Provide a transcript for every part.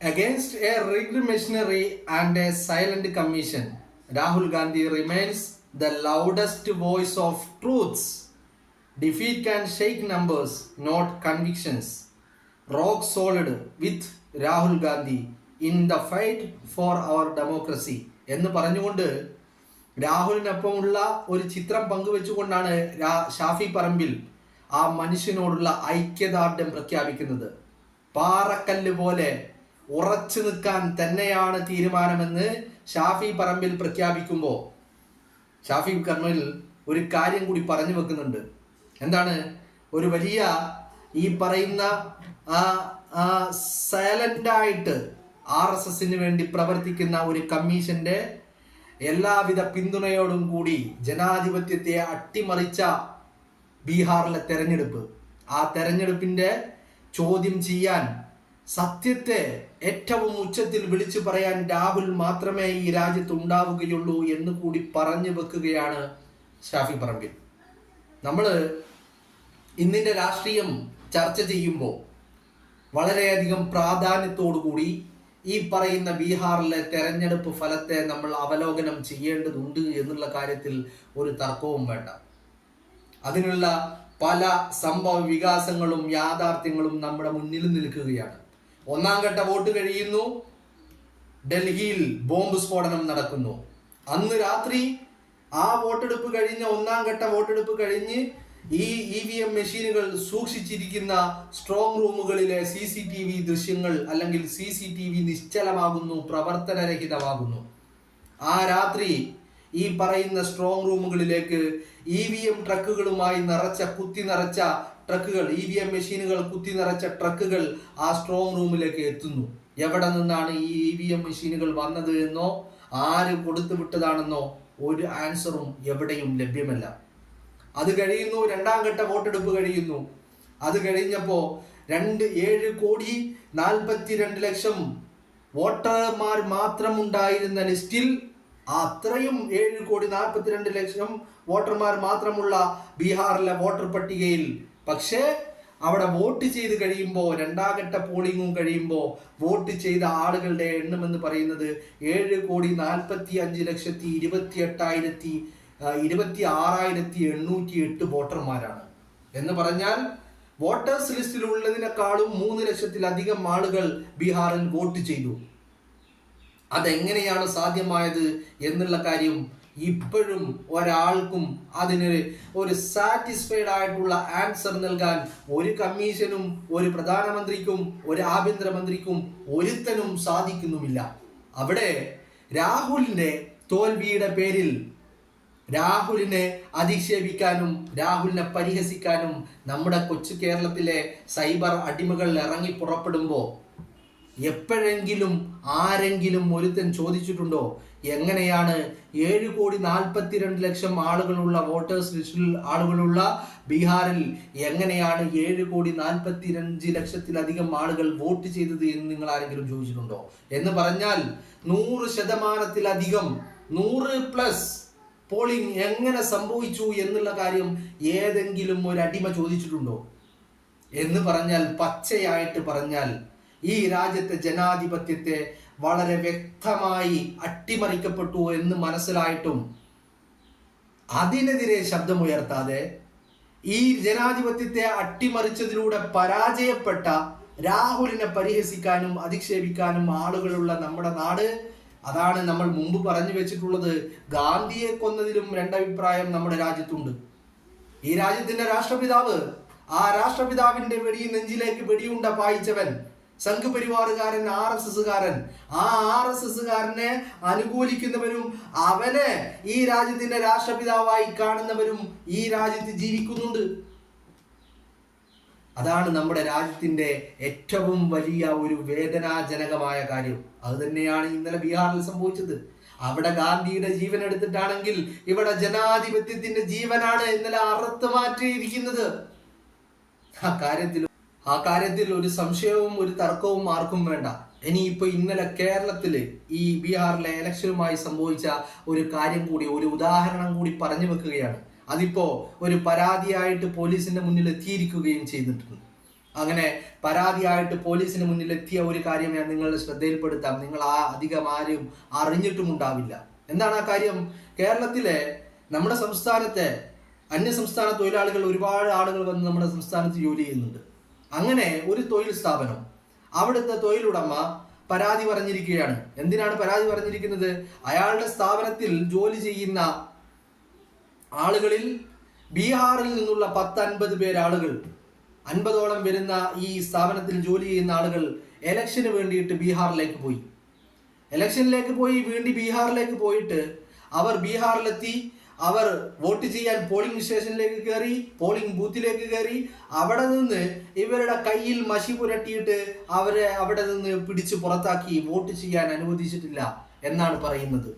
Against a rigged machinery and a silent commission, Rahul Gandhi remains the loudest voice of truths. Defeat can shake numbers, not convictions. Rock solid with Rahul Gandhi in the fight for our democracy എന്ന് പറഞ്ഞുകൊണ്ട് രാഹുലിനൊപ്പമുള്ള ഒരു ചിത്രം പങ്കുവെച്ചുകൊണ്ടാണ് ഷാഫി പറമ്പിൽ ആ മനുഷ്യനോടുള്ള ഐക്യദാർഢ്യം പ്രഖ്യാപിക്കുന്നത്. പാറക്കല്ല് പോലെ ഉറച്ചു നിൽക്കാൻ തന്നെയാണ് തീരുമാനമെന്ന് ഷാഫി പറമ്പിൽ പ്രഖ്യാപിക്കുമ്പോൾ ഷാഫി പറമ്പിൽ ഒരു കാര്യം കൂടി പറഞ്ഞു വെക്കുന്നുണ്ട്. എന്താണ്? ഒരു വലിയ ഈ പറയുന്ന സൈലൻ്റായിട്ട് RSSന് വേണ്ടി പ്രവർത്തിക്കുന്ന ഒരു കമ്മീഷന്റെ എല്ലാവിധ പിന്തുണയോടും കൂടി ജനാധിപത്യത്തെ അട്ടിമറിച്ച ബീഹാറിലെ തെരഞ്ഞെടുപ്പ്, ആ തെരഞ്ഞെടുപ്പിന്റെ ചോദ്യം ചെയ്യാൻ, സത്യത്തെ ഏറ്റവും ഉച്ചത്തിൽ വിളിച്ചു പറയാൻ രാഹുൽ മാത്രമേ ഈ രാജ്യത്ത് ഉണ്ടാവുകയുള്ളൂ എന്ന് കൂടി പറഞ്ഞു വെക്കുകയാണ് ഷാഫി പറമ്പിൽ. നമ്മൾ ഇന്നിൻ്റെ രാഷ്ട്രീയം ചർച്ച ചെയ്യുമ്പോൾ വളരെയധികം പ്രാധാന്യത്തോടുകൂടി ഈ പറയുന്ന ബീഹാറിലെ തെരഞ്ഞെടുപ്പ് ഫലത്തെ നമ്മൾ അവലോകനം ചെയ്യേണ്ടതുണ്ട് എന്നുള്ള കാര്യത്തിൽ ഒരു തർക്കവും വേണ്ട. അതിനുള്ള പല സംഭവ വികാസങ്ങളും യാഥാർത്ഥ്യങ്ങളും നമ്മുടെ മുന്നിൽ നിൽക്കുകയാണ്. ഒന്നാം ഘട്ട വോട്ട് കഴിയുന്നു, ഡൽഹിയിൽ ബോംബ് സ്ഫോടനം നടക്കുന്നു. അന്ന് രാത്രി ആ വോട്ടെടുപ്പ് കഴിഞ്ഞ ഒന്നാം ഘട്ട വോട്ടെടുപ്പ് കഴിഞ്ഞ് ഈ EVM മെഷീനുകൾ സൂക്ഷിച്ചിരിക്കുന്ന സ്ട്രോങ് റൂമുകളിലെ CCTV ദൃശ്യങ്ങൾ അല്ലെങ്കിൽ CCTV നിശ്ചലമാകുന്നു, പ്രവർത്തനരഹിതമാകുന്നു. ആ രാത്രി ഈ പറയുന്ന സ്ട്രോങ് റൂമുകളിലേക്ക് EVM ട്രക്കുകളുമായി കുത്തി നിറച്ച ട്രക്കുകൾ, EVM മെഷീനുകൾ കുത്തി നിറച്ച ട്രക്കുകൾ ആ സ്ട്രോങ് റൂമിലേക്ക് എത്തുന്നു. എവിടെ നിന്നാണ് ഈ EVM മെഷീനുകൾ വന്നത് എന്നോ ആര് കൊടുത്തു വിട്ടതാണെന്നോ ഒരു ആൻസറും എവിടെയും ലഭ്യമല്ല. അത് കഴിയുന്നു, രണ്ടാം ഘട്ട വോട്ടെടുപ്പ് കഴിയുന്നു. അത് കഴിഞ്ഞപ്പോൾ 7,42,00,000 വോട്ടർമാർ മാത്രം ഉണ്ടായിരുന്ന ലിസ്റ്റിൽ അത്രയും 7,42,00,000 വോട്ടർമാർ മാത്രമുള്ള ബീഹാറിലെ വോട്ടർ പട്ടികയിൽ പക്ഷേ അവിടെ വോട്ട് ചെയ്ത് കഴിയുമ്പോൾ, രണ്ടാം ഘട്ട പോളിംഗും കഴിയുമ്പോൾ വോട്ട് ചെയ്ത ആളുകളുടെ എണ്ണം എന്ന് പറയുന്നത് 7,45,28,26,808 വോട്ടർമാരാണ്. എന്ന് പറഞ്ഞാൽ വോട്ടേഴ്സ് ലിസ്റ്റിലുള്ളതിനേക്കാളും 3,00,000-ലധികം ആളുകൾ ബീഹാറിൽ വോട്ട് ചെയ്തു. അതെങ്ങനെയാണ് സാധ്യമായത് എന്നുള്ള കാര്യം ഇപ്പോഴും ഒരാൾക്കും അതിന് ഒരു സാറ്റിസ്ഫൈഡ് ആയിട്ടുള്ള ആൻസർ നൽകാൻ ഒരു കമ്മീഷനും ഒരു പ്രധാനമന്ത്രിക്കും ഒരു ആഭ്യന്തരമന്ത്രിക്കും ഒരുത്തനും സാധിക്കുന്നുമില്ല. അവിടെ രാഹുലിന്റെ തോൽവിയുടെ പേരിൽ രാഹുലിനെ അധിക്ഷേപിക്കാനും രാഹുലിനെ പരിഹസിക്കാനും നമ്മുടെ കൊച്ചു കേരളത്തിലെ സൈബർ അടിമകൾ ഇറങ്ങി പുറപ്പെടുമ്പോൾ എപ്പോഴെങ്കിലും ആരെങ്കിലും ഒരുത്തൻ ചോദിച്ചിട്ടുണ്ടോ എങ്ങനെയാണ് 7,42,00,000 ആളുകളുള്ള വോട്ടേഴ്സ് ലിസ്റ്റിൽ ആളുകളുള്ള ബീഹാറിൽ എങ്ങനെയാണ് 7,45,00,000-ലധികം ആളുകൾ വോട്ട് ചെയ്തത് എന്ന് നിങ്ങൾ ആരെങ്കിലും ചോദിച്ചിട്ടുണ്ടോ? എന്ന് പറഞ്ഞാൽ 100%-ലധികം 100+ പോളിംഗ് എങ്ങനെ സംഭവിച്ചു എന്നുള്ള കാര്യം ഏതെങ്കിലും ഒരു അടിമ ചോദിച്ചിട്ടുണ്ടോ? എന്ന് പറഞ്ഞാൽ, പച്ചയായിട്ട് പറഞ്ഞാൽ, ഈ രാജ്യത്തെ ജനാധിപത്യത്തെ വളരെ വ്യക്തമായി അട്ടിമറിക്കപ്പെട്ടു എന്ന് മനസ്സിലായിട്ടും അതിനെതിരെ ശബ്ദമുയർത്താതെ ഈ ജനാധിപത്യത്തെ അട്ടിമറിച്ചതിലൂടെ പരാജയപ്പെട്ട രാഹുലിനെ പരിഹസിക്കാനും അധിക്ഷേപിക്കാനും ആളുകളുള്ള നമ്മുടെ നാട്, അതാണ് നമ്മൾ മുമ്പ് പറഞ്ഞു വെച്ചിട്ടുള്ളത്. ഗാന്ധിയെ കൊന്നതിലും രണ്ടഭിപ്രായം നമ്മുടെ രാജ്യത്തുണ്ട്. ഈ രാജ്യത്തിന്റെ രാഷ്ട്രപിതാവ്, ആ രാഷ്ട്രപിതാവിന്റെ നെഞ്ചിലേക്ക് വെടിയുണ്ട പായിച്ചവൻ, സംഘ് പരിവാറുകാരൻ, RSSകാരൻ, ആ RSSകാരനെ അനുകൂലിക്കുന്നവരും അവനെ ഈ രാജ്യത്തിന്റെ രാഷ്ട്രപിതാവായി കാണുന്നവരും ഈ രാജ്യത്ത് ജീവിക്കുന്നുണ്ട്. അതാണ് നമ്മുടെ രാജ്യത്തിന്റെ ഏറ്റവും വലിയ ഒരു വേദനാജനകമായ കാര്യം. അത് തന്നെയാണ് ഇന്നലെ ബീഹാറിൽ സംഭവിച്ചത്. അവിടെ ഗാന്ധിയുടെ ജീവൻ എടുത്തിട്ടാണെങ്കിൽ ഇവിടെ ജനാധിപത്യത്തിന്റെ ജീവനാണ് ഇന്നലെ അറുത്ത് മാറ്റിയിരിക്കുന്നത്. ആ കാര്യത്തിൽ ഒരു സംശയവും ഒരു തർക്കവും ആർക്കും വേണ്ട. ഇനിയിപ്പോൾ ഇന്നലെ കേരളത്തില് ഈ ബീഹാറിലെ ഇലക്ഷനുമായി സംഭവിച്ച ഒരു കാര്യം കൂടി, ഒരു ഉദാഹരണം കൂടി പറഞ്ഞു വെക്കുകയാണ്. അതിപ്പോ ഒരു പരാതിയായിട്ട് പോലീസിന്റെ മുന്നിൽ എത്തിയിരിക്കുകയും ചെയ്തിട്ടുണ്ട്. അങ്ങനെ പരാതിയായിട്ട് പോലീസിന് മുന്നിൽ എത്തിയ ഒരു കാര്യം ഞാൻ നിങ്ങളുടെ ശ്രദ്ധയിൽപ്പെടുത്താം. നിങ്ങൾ അധികം ആരും അറിഞ്ഞിട്ടും ഉണ്ടാവില്ല. എന്താണ് ആ കാര്യം? കേരളത്തിലെ നമ്മുടെ സംസ്ഥാനത്തെ അന്യ സംസ്ഥാന തൊഴിലാളികൾ ഒരുപാട് ആളുകൾ വന്ന് നമ്മുടെ സംസ്ഥാനത്ത് ജോലി ചെയ്യുന്നുണ്ട്. അങ്ങനെ ഒരു തൊഴിൽ സ്ഥാപനം, അവിടുത്തെ തൊഴിലുടമ പരാതി പറഞ്ഞിരിക്കുകയാണ്. എന്തിനാണ് പരാതി പറഞ്ഞിരിക്കുന്നത്? അയാളുടെ സ്ഥാപനത്തിൽ ജോലി ചെയ്യുന്ന ആളുകളിൽ ബീഹാറിൽ നിന്നുള്ള 10-50 പേരാളുകൾ, 50ഓളം വരുന്ന ഈ സ്ഥാപനത്തിൽ ജോലി ചെയ്യുന്ന ആളുകൾ ഇലക്ഷന് വേണ്ടിയിട്ട് ബീഹാറിലേക്ക് പോയി. വീണ്ടും ബീഹാറിലേക്ക് പോയിട്ട് അവർ ബീഹാറിലെത്തി. അവർ വോട്ട് ചെയ്യാൻ പോളിംഗ് സ്റ്റേഷനിലേക്ക് കയറി, പോളിംഗ് ബൂത്തിലേക്ക് കയറി. അവിടെ നിന്ന് ഇവരുടെ കയ്യിൽ മഷി പുരട്ടിയിട്ട് അവരെ അവിടെ നിന്ന് പിടിച്ച് പുറത്താക്കി. വോട്ട് ചെയ്യാൻ അനുവദിച്ചിട്ടില്ല എന്നാണ് പറയുന്നത്.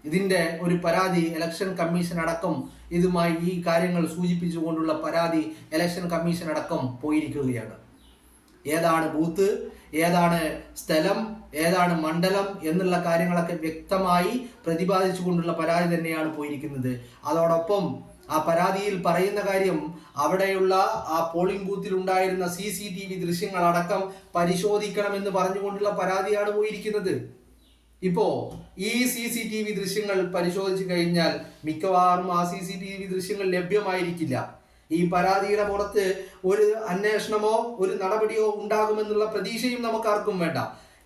ഇതിന്റെ ഒരു പരാതി ഇലക്ഷൻ കമ്മീഷൻ അടക്കം ഇതുമായി ഈ കാര്യങ്ങൾ സൂചിപ്പിച്ചുകൊണ്ടുള്ള പരാതി ഇലക്ഷൻ കമ്മീഷൻ അടക്കം പോയിരിക്കുകയാണ്. ഏതാണ് ബൂത്ത്, ഏതാണ് സ്ഥലം, ഏതാണ് മണ്ഡലം എന്നുള്ള കാര്യങ്ങളൊക്കെ വ്യക്തമായി പ്രതിപാദിച്ചുകൊണ്ടുള്ള പരാതി തന്നെയാണ് പോയിരിക്കുന്നത്. അതോടൊപ്പം ആ പരാതിയിൽ പറയുന്ന കാര്യം, അവിടെയുള്ള ആ പോളിംഗ് ബൂത്തിൽ ഉണ്ടായിരുന്ന CCTV ദൃശ്യങ്ങളടക്കം പരിശോധിക്കണമെന്ന് പറഞ്ഞുകൊണ്ടുള്ള പരാതിയാണ് പോയിരിക്കുന്നത്. ഇപ്പോ ഈ CCTV ദൃശ്യങ്ങൾ പരിശോധിച്ചു കഴിഞ്ഞാൽ മിക്കവാറും ആ CCTV ദൃശ്യങ്ങൾ ലഭ്യമായിരിക്കില്ല. ഈ പരാതിയുടെ പുറത്ത് ഒരു അന്വേഷണമോ ഒരു നടപടിയോ ഉണ്ടാകുമെന്നുള്ള പ്രതീക്ഷയും നമുക്കാർക്കും വേണ്ട.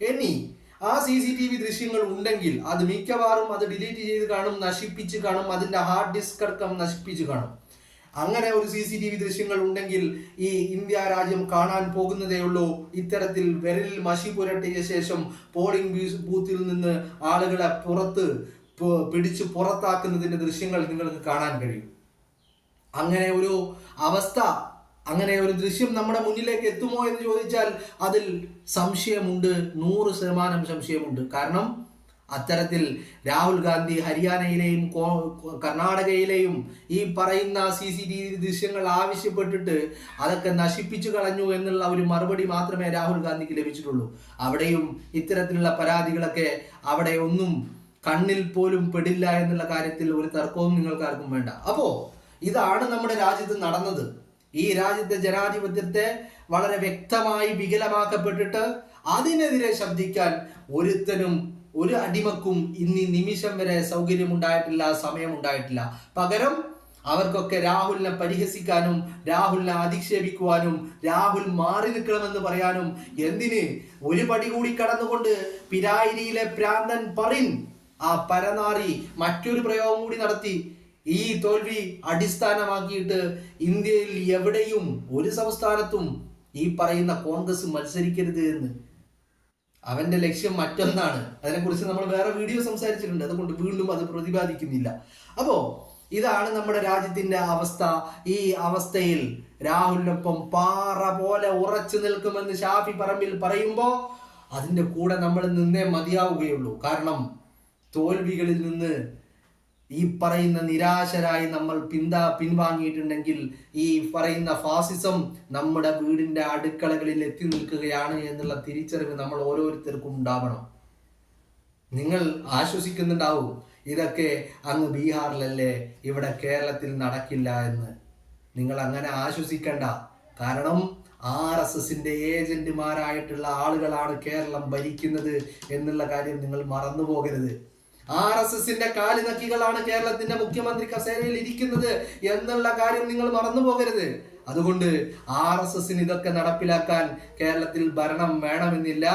ഇനി ആ CCTV ദൃശ്യങ്ങൾ ഉണ്ടെങ്കിൽ അത് മിക്കവാറും അത് ഡിലീറ്റ് ചെയ്ത് കാണും, നശിപ്പിച്ച് കാണും, അതിന്റെ ഹാർഡ് ഡിസ്ക് അടക്കം നശിപ്പിച്ച് കാണും. അങ്ങനെ ഒരു CCTV ദൃശ്യങ്ങൾ ഉണ്ടെങ്കിൽ ഈ ഇന്ത്യ രാജ്യം കാണാൻ പോകുന്നതേ ഉള്ളൂ. ഇത്തരത്തിൽ വിരലിൽ മഷി പുരട്ടിയ ശേഷം പോളിംഗ് ബൂത്തിൽ നിന്ന് ആളുകളെ പിടിച്ച് പുറത്താക്കുന്നതിന്റെ ദൃശ്യങ്ങൾ നിങ്ങൾക്ക് കാണാൻ കഴിയും. അങ്ങനെ ഒരു അവസ്ഥ, അങ്ങനെ ഒരു ദൃശ്യം നമ്മുടെ മുന്നിലേക്ക് എത്തുമോ എന്ന് ചോദിച്ചാൽ അതിൽ സംശയമുണ്ട്, 100% സംശയമുണ്ട്. കാരണം അത്തരത്തിൽ രാഹുൽ ഗാന്ധി ഹരിയാനയിലെയും കർണാടകയിലെയും ഈ പറയുന്ന CCTV ദൃശ്യങ്ങൾ ആവശ്യപ്പെട്ടിട്ട് അതൊക്കെ നശിപ്പിച്ചു കളഞ്ഞു എന്നുള്ള ഒരു മറുപടി മാത്രമേ രാഹുൽ ഗാന്ധിക്ക് ലഭിച്ചിട്ടുള്ളൂ. അവിടെയും ഇത്തരത്തിലുള്ള പരാതികളൊക്കെ അവിടെ ഒന്നും കണ്ണിൽ പോലും പെടില്ല എന്നുള്ള കാര്യത്തിൽ ഒരു തർക്കവും നിങ്ങൾക്ക് ആർക്കും വേണ്ട. അപ്പോ ഇതാണ് നമ്മുടെ രാജ്യത്ത് നടന്നത്. ഈ രാജ്യത്തെ ജനാധിപത്യത്തെ വളരെ വ്യക്തമായി വികലമാക്കപ്പെട്ടിട്ട് അതിനെതിരെ ശബ്ദിക്കാൻ ഒരുത്തനും ഒരു അടിമക്കും ഇന്ന് നിമിഷം വരെ സൗകര്യമുണ്ടായിട്ടില്ല, സമയമുണ്ടായിട്ടില്ല. പകരം അവർക്കൊക്കെ രാഹുലിനെ പരിഹസിക്കാനും രാഹുലിനെ അധിക്ഷേപിക്കുവാനും രാഹുൽ മാറി നിൽക്കണമെന്ന് പറയാനും, എന്തിന് ഒരു പടി കൂടി കടന്നുകൊണ്ട് പിരായിരിയിലെ പ്രാന്തൻ പരിൻ ആ പരനാറി മറ്റൊരു പ്രയോഗം കൂടി നടത്തി. ഈ തോൽവി അടിസ്ഥാനമാക്കിയിട്ട് ഇന്ത്യയിൽ എവിടെയും ഒരു സംസ്ഥാനത്തും ഈ പറയുന്ന കോൺഗ്രസ് മത്സരിക്കരുത് എന്ന്. അവന്റെ ലക്ഷ്യം മറ്റൊന്നാണ്. അതിനെക്കുറിച്ച് നമ്മൾ വേറെ വീഡിയോ സംസാരിച്ചിട്ടുണ്ട്, അതുകൊണ്ട് വീണ്ടും അത് പ്രതിപാദിക്കുന്നില്ല. അപ്പോ ഇതാണ് നമ്മുടെ രാജ്യത്തിന്റെ അവസ്ഥ. ഈ അവസ്ഥയിൽ രാഹുലിനൊപ്പം പാറ പോലെ ഉറച്ചു നിൽക്കുമെന്ന് ഷാഫി പറമ്പിൽ പറയുമ്പോൾ അതിന്റെ കൂടെ നമ്മൾ നിന്നേ മതിയാവുകയുള്ളൂ. കാരണം തോൽവികളിൽ നിന്ന് ഈ പറയുന്ന നിരാശരായി നമ്മൾ പിൻവാങ്ങിയിട്ടുണ്ടെങ്കിൽ ഈ പറയുന്ന ഫാസിസം നമ്മുടെ വീടിന്റെ അടുക്കളകളിൽ എത്തി നിൽക്കുകയാണ് എന്നുള്ള തിരിച്ചറിവ് നമ്മൾ ഓരോരുത്തർക്കും ഉണ്ടാവണം. നിങ്ങൾ ആശ്വസിക്കുന്നുണ്ടാവും, ഇതൊക്കെ അങ്ങ് ബീഹാറിലല്ലേ, ഇവിടെ കേരളത്തിൽ നടക്കില്ല എന്ന്. നിങ്ങൾ അങ്ങനെ ആശ്വസിക്കണ്ട. കാരണം RSSന്റെ ഏജന്റുമാരായിട്ടുള്ള ആളുകളാണ് കേരളം ഭരിക്കുന്നത് എന്നുള്ള കാര്യം നിങ്ങൾ മറന്നു പോകരുത്. RSSന്റെ കാലിനക്കികളാണ് കേരളത്തിന്റെ മുഖ്യമന്ത്രി കസേരയിൽ ഇരിക്കുന്നത് എന്നുള്ള കാര്യം നിങ്ങൾ മറന്നു പോകരുത്. അതുകൊണ്ട് RSSന് ഇതൊക്കെ നടപ്പിലാക്കാൻ കേരളത്തിൽ ഭരണം വേണമെന്നില്ല.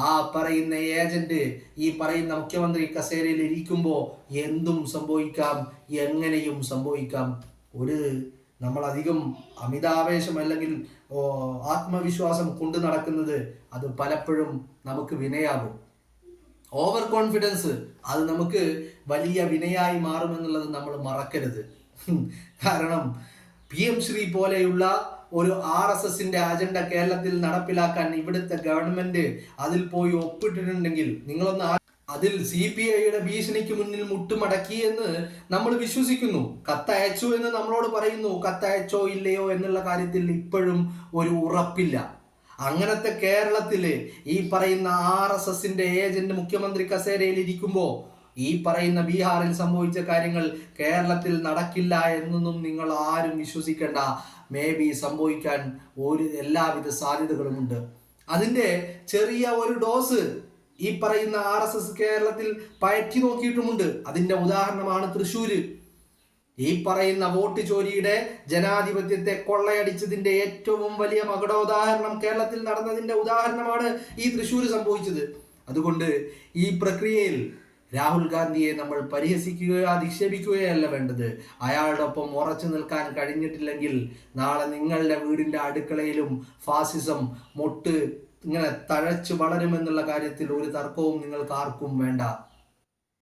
ആ പറയുന്ന ഏജന്റ് ഈ പറയുന്ന മുഖ്യമന്ത്രി കസേരയിൽ ഇരിക്കുമ്പോൾ എന്തും സംഭവിക്കാം, എങ്ങനെയും സംഭവിക്കാം. നമ്മളധികം അമിതാവേശം അല്ലെങ്കിൽ ആത്മവിശ്വാസം കൊണ്ടു നടക്കുന്നത് അത് പലപ്പോഴും നമുക്ക് വിനയാകും. ഓവർ കോൺഫിഡൻസ് അത് നമുക്ക് വലിയ വിനയായി മാറുമെന്നുള്ളത് നമ്മൾ മറക്കരുത്. കാരണം PM ശ്രീ പോലെയുള്ള ഒരു RSSന്റെ അജണ്ട കേരളത്തിൽ നടപ്പിലാക്കാൻ ഇവിടുത്തെ ഗവൺമെന്റ് അതിൽ പോയി ഒപ്പിട്ടിട്ടുണ്ടെങ്കിൽ നിങ്ങളൊന്ന് അതിൽ CPIയുടെ ഭീഷണിക്ക് മുന്നിൽ മുട്ടുമടക്കി എന്ന് നമ്മൾ വിശ്വസിക്കുന്നു. കത്തയച്ചു എന്ന് നമ്മളോട് പറയുന്നു. കത്തയച്ചോ ഇല്ലയോ എന്നുള്ള കാര്യത്തിൽ ഇപ്പോഴും ഒരു ഉറപ്പില്ല. അങ്ങനത്തെ കേരളത്തില് ഈ പറയുന്ന RSSന്റെ ഏജന്റ് മുഖ്യമന്ത്രി കസേരയിൽ ഇരിക്കുമ്പോൾ ഈ പറയുന്ന ബീഹാറിൽ സംഭവിച്ച കാര്യങ്ങൾ കേരളത്തിൽ നടക്കില്ല എന്നൊന്നും നിങ്ങൾ ആരും വിശ്വസിക്കേണ്ട. മേ ബി സംഭവിക്കാൻ എല്ലാവിധ സാധ്യതകളുമുണ്ട്. അതിൻ്റെ ചെറിയ ഒരു ഡോസ് ഈ പറയുന്ന RSS കേരളത്തിൽ പയറ്റി നോക്കിയിട്ടുമുണ്ട്. അതിൻ്റെ ഉദാഹരണമാണ് തൃശ്ശൂര്. ഈ പറയുന്ന വോട്ട് ചോരിയുടെ ജനാധിപത്യത്തെ കൊള്ളയടിച്ചതിന്റെ ഏറ്റവും വലിയ മകുടോദാഹരണം കേരളത്തിൽ നടന്നതിന്റെ ഉദാഹരണമാണ് ഈ തൃശ്ശൂർ സംഭവിച്ചത്. അതുകൊണ്ട് ഈ പ്രക്രിയയിൽ രാഹുൽ ഗാന്ധിയെ നമ്മൾ പരിഹസിക്കുകയോ അധിക്ഷേപിക്കുകയല്ല വേണ്ടത്. അയാളുടെ ഒപ്പം ഉറച്ചു നിൽക്കാൻ കഴിഞ്ഞിട്ടില്ലെങ്കിൽ നാളെ നിങ്ങളുടെ വീടിന്റെ അടുക്കളയിലും ഫാസിസം ഇങ്ങനെ തഴച്ചു വളരുമെന്നുള്ള കാര്യത്തിൽ ഒരു തർക്കവും നിങ്ങൾക്ക് ആർക്കും വേണ്ട.